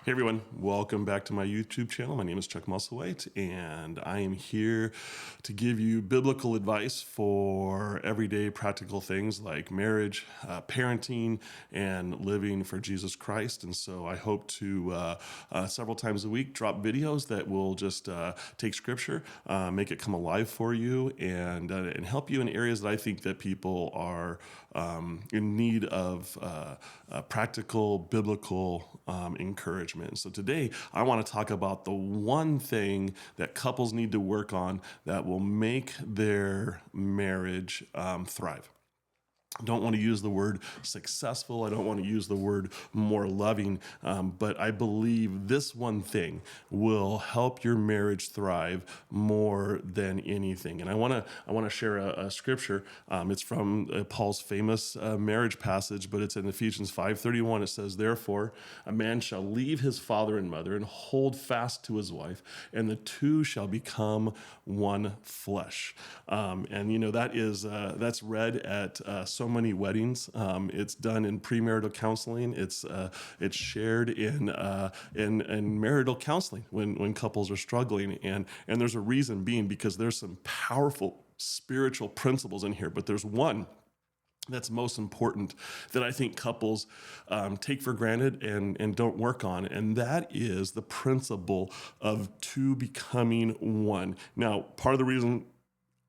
Hey everyone, welcome back to my YouTube channel. My name is Chuck Musselwhite, and I am here to give you biblical advice for everyday practical things like marriage, parenting, and living for Jesus Christ. And so I hope to several times a week drop videos that will just take scripture, make it come alive for you, and help you in areas that I think that people are in need of practical biblical encouragement. So today I want to talk about the one thing that couples need to work on that will make their marriage thrive. I don't want to use the word successful. I don't want to use the word more loving, but I believe this one thing will help your marriage thrive more than anything. And I want to share a scripture. It's from Paul's famous marriage passage, but it's in Ephesians 5:31. It says, "Therefore, a man shall leave his father and mother and hold fast to his wife, and the two shall become one flesh." And you know that's read at so many weddings. It's done in premarital counseling. It's shared in marital counseling when couples are struggling, and there's a reason being because there's some powerful spiritual principles in here, but there's one that's most important that I think couples take for granted and don't work on, and that is the principle of two becoming one. Now, part of the reason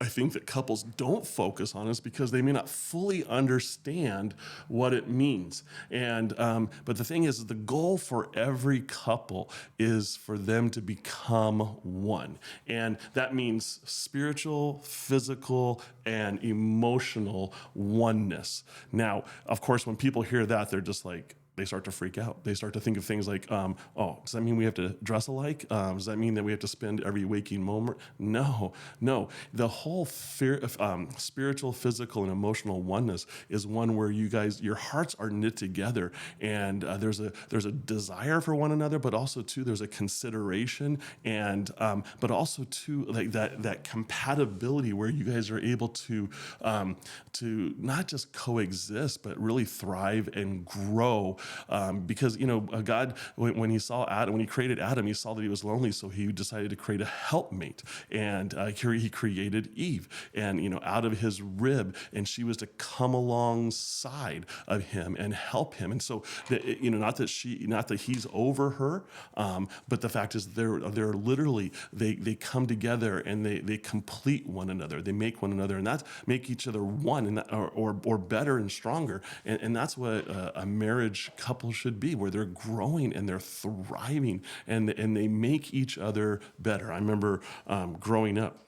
I think that couples don't focus on is because they may not fully understand what it means. And but the thing is, the goal for every couple is for them to become one, and that means spiritual, physical, and emotional oneness. Now, of course, when people hear that, they're just like, they start to freak out. They start to think of things like, oh, does that mean we have to dress alike? Does that mean that we have to spend every waking moment? No. The whole spiritual, physical, and emotional oneness is one where you guys, your hearts are knit together, and there's a desire for one another, but also too there's a consideration, and but also too like that compatibility where you guys are able to not just coexist, but really thrive and grow. Because God, when he saw Adam, when he created Adam, he saw that he was lonely, so he decided to create a helpmate, and he created Eve, and out of his rib, and she was to come alongside of him and help him. And so, not that he's over her, but the fact is they're literally they come together and they complete one another. They make one another, and that's make each other one, and or better and stronger. And that's what a marriage couple should be, where they're growing and they're thriving, and they make each other better. I remember growing up,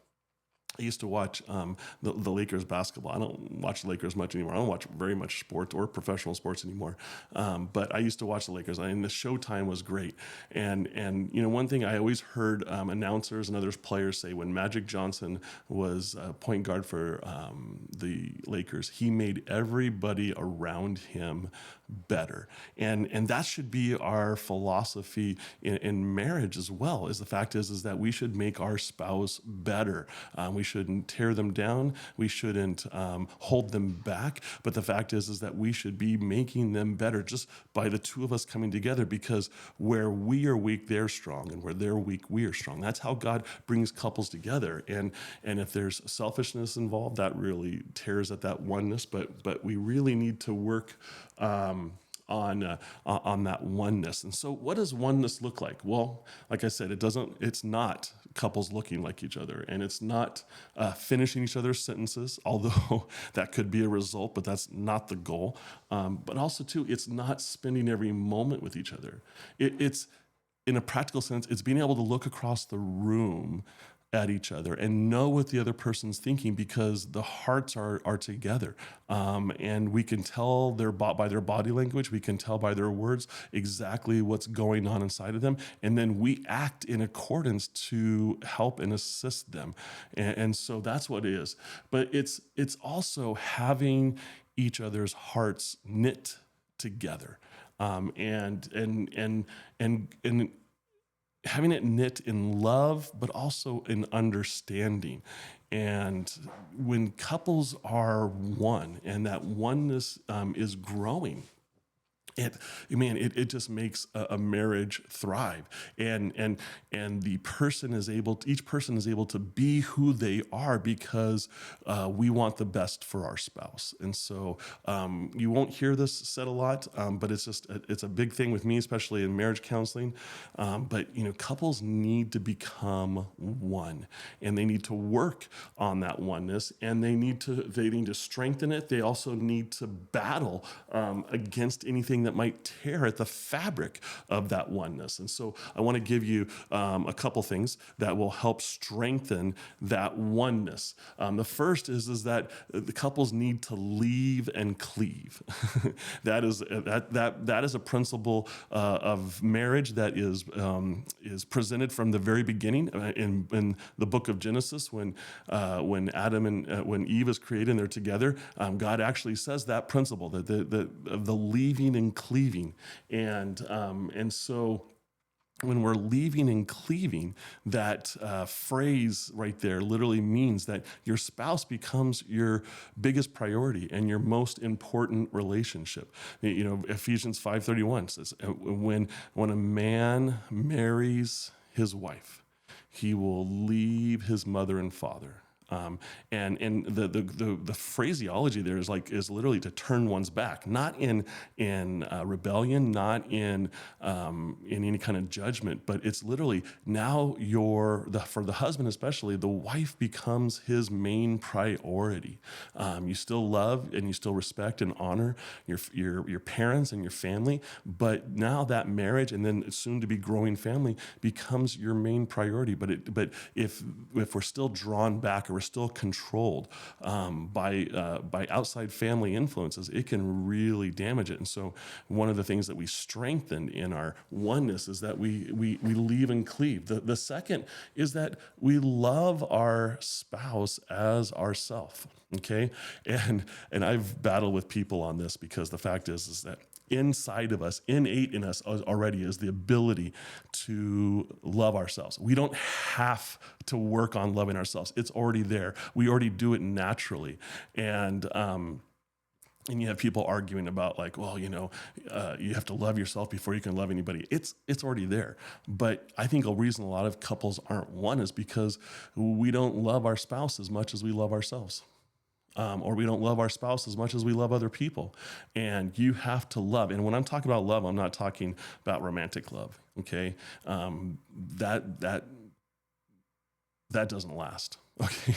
I used to watch the Lakers basketball. I don't watch the Lakers much anymore. I don't watch very much sports or professional sports anymore. But I used to watch the Lakers, and the showtime was great. And one thing I always heard announcers and other players say when Magic Johnson was point guard for the Lakers, he made everybody around him better. And that should be our philosophy in marriage as well. Is the fact is that we should make our spouse better. We shouldn't tear them down. We shouldn't hold them back. But the fact is that we should be making them better just by the two of us coming together, because where we are weak, they're strong, and where they're weak, we are strong. That's how God brings couples together. And if there's selfishness involved, that really tears at that oneness. But we really need to work on that oneness. And so what does oneness look like? Well, like I said, it's not couples looking like each other, and it's not finishing each other's sentences, although that could be a result, but that's not the goal. But also too, it's not spending every moment with each other. It's in a practical sense, it's being able to look across the room at each other and know what the other person's thinking, because the hearts are together, and we can tell by their body language, we can tell by their words exactly what's going on inside of them, and then we act in accordance to help and assist them, and so that's what it is. But it's also having each other's hearts knit together, and having it knit in love, but also in understanding. And when couples are one and that oneness is growing, it man it just makes a marriage thrive, and the person is able to, each person is able to be who they are because we want the best for our spouse. And so you won't hear this said a lot, but it's a big thing with me, especially in marriage counseling. But couples need to become one, and they need to work on that oneness, and they need to strengthen it. They also need to battle against anything that might tear at the fabric of that oneness. And so I want to give you a couple things that will help strengthen that oneness. The first is that the couples need to leave and cleave. That is a principle of marriage that is presented from the very beginning in the book of Genesis, when Adam and when Eve is created and they're together. God actually says that principle, that the leaving and cleaving, and so when we're leaving and cleaving, that phrase right there literally means that your spouse becomes your biggest priority and your most important relationship. Ephesians 5:31 says, when a man marries his wife, he will leave his mother and father. And the phraseology there is literally to turn one's back, not in rebellion, not in any kind of judgment, but it's literally now for the husband especially, the wife becomes his main priority. You still love and you still respect and honor your parents and your family, but now that marriage and then soon to be growing family becomes your main priority. But if we're still drawn back, or we're still controlled by outside family influences, it can really damage it. And so one of the things that we strengthened in our oneness is that we leave and cleave. The second is that we love our spouse as ourself. Okay, and I've battled with people on this, because the fact is that inside of us, innate in us already, is the ability to love ourselves. We don't have to work on loving ourselves. It's already there. We already do it naturally. And you have people arguing about you have to love yourself before you can love anybody. It's already there. But I think a reason a lot of couples aren't one is because we don't love our spouse as much as we love ourselves. Or we don't love our spouse as much as we love other people. And you have to love. And when I'm talking about love, I'm not talking about romantic love. Okay, that doesn't last. Okay,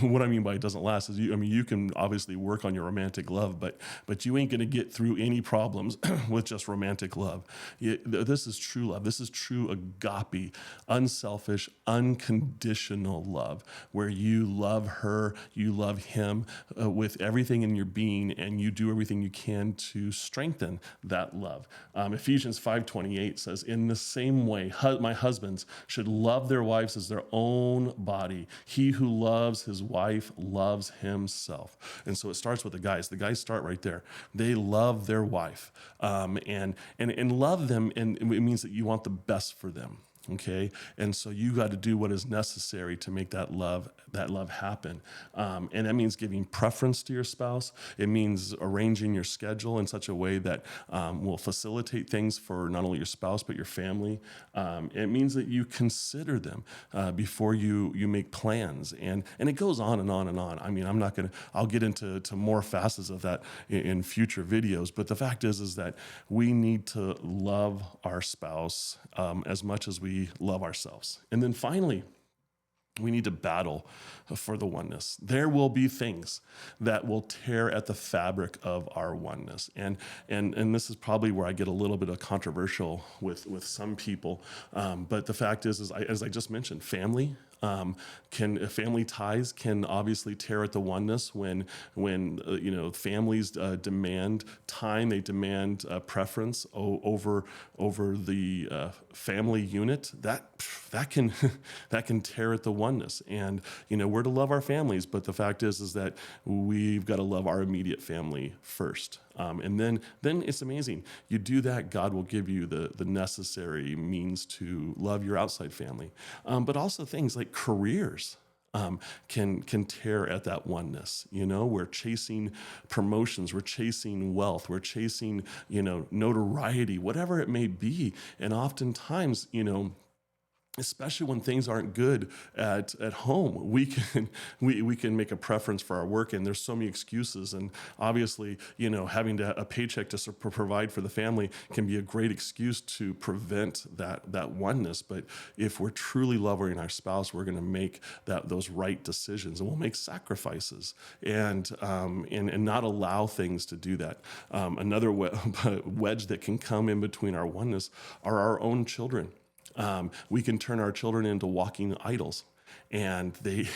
what I mean by it doesn't last is you can obviously work on your romantic love, but you ain't going to get through any problems with just romantic love. This is true love. This is true agape, unselfish, unconditional love, where you love her, you love him with everything in your being, and you do everything you can to strengthen that love. Ephesians 5:28 says, "In the same way, my husbands should love their wives as their own body. He who loves his wife loves himself." And so it starts with the guys. The guys start right there. They love their wife, and love them, and it means that you want the best for them. Okay, and so you got to do what is necessary to make that love happen, and that means giving preference to your spouse. It means arranging your schedule in such a way that will facilitate things for not only your spouse but your family. It means that you consider them before you make plans, and it goes on and on and on. I mean, I'll get into more facets of that in future videos. But the fact is that we need to love our spouse as much as we love ourselves. And then finally, we need to battle for the oneness. There will be things that will tear at the fabric of our oneness. And this is probably where I get a little bit of controversial with some people. But the fact is as I just mentioned, family ties can obviously tear at the oneness when families demand time, they demand preference over the family unit. That can tear at the oneness. And we're to love our families, but the fact is that we've got to love our immediate family first. And then it's amazing. You do that, God will give you the necessary means to love your outside family. But also things like careers. can tear at that oneness. We're chasing promotions, we're chasing wealth, we're chasing notoriety, whatever it may be, and oftentimes especially when things aren't good at home, we can make a preference for our work, and there's so many excuses. And obviously, having a paycheck to provide for the family can be a great excuse to prevent that oneness. But if we're truly loving our spouse, we're going to make those right decisions, and we'll make sacrifices, and not allow things to do that. Another wedge that can come in between our oneness are our own children. We can turn our children into walking idols, and they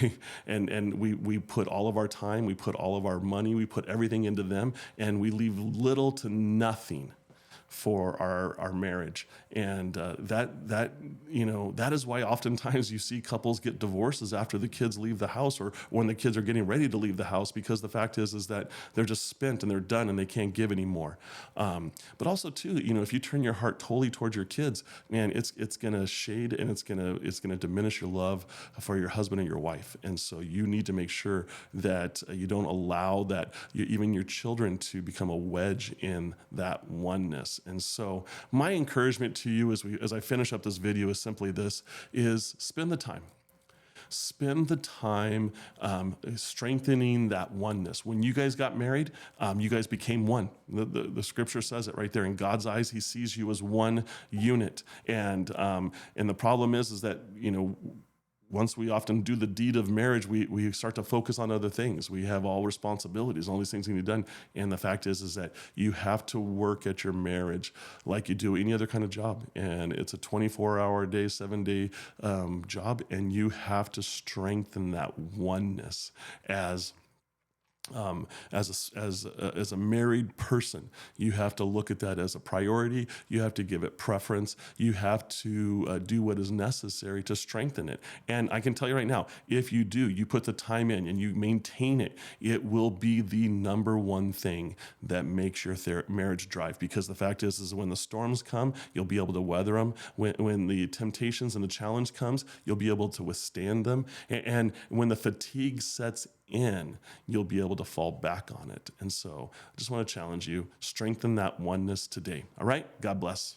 and we put all of our time, we put all of our money, we put everything into them, and we leave little to nothing for our marriage. And that is why oftentimes you see couples get divorces after the kids leave the house, or when the kids are getting ready to leave the house, because the fact is that they're just spent and they're done and they can't give anymore. But also too, if you turn your heart totally towards your kids, man, it's gonna shade, and it's gonna diminish your love for your husband and your wife. And so you need to make sure that you don't allow that even your children to become a wedge in that oneness. And so my encouragement to you as I finish up this video is simply this: is spend the time. Spend the time strengthening that oneness. When you guys got married, you guys became one. The scripture says it right there. In God's eyes, He sees you as one unit. And the problem is that once we often do the deed of marriage, we start to focus on other things. We have all responsibilities, all these things need to be done. And the fact is that you have to work at your marriage like you do any other kind of job. And it's a 24-hour day, 7-day job. And you have to strengthen that oneness as a married person. You have to look at that as a priority. You have to give it preference. You have to do what is necessary to strengthen it. And I can tell you right now, if you do, you put the time in and you maintain it, it will be the number one thing that makes your marriage thrive. Because the fact is when the storms come, you'll be able to weather them. When the temptations and the challenge comes, you'll be able to withstand them. And when the fatigue sets in, you'll be able to fall back on it. And so I just want to challenge you, strengthen that oneness today. All right? God bless.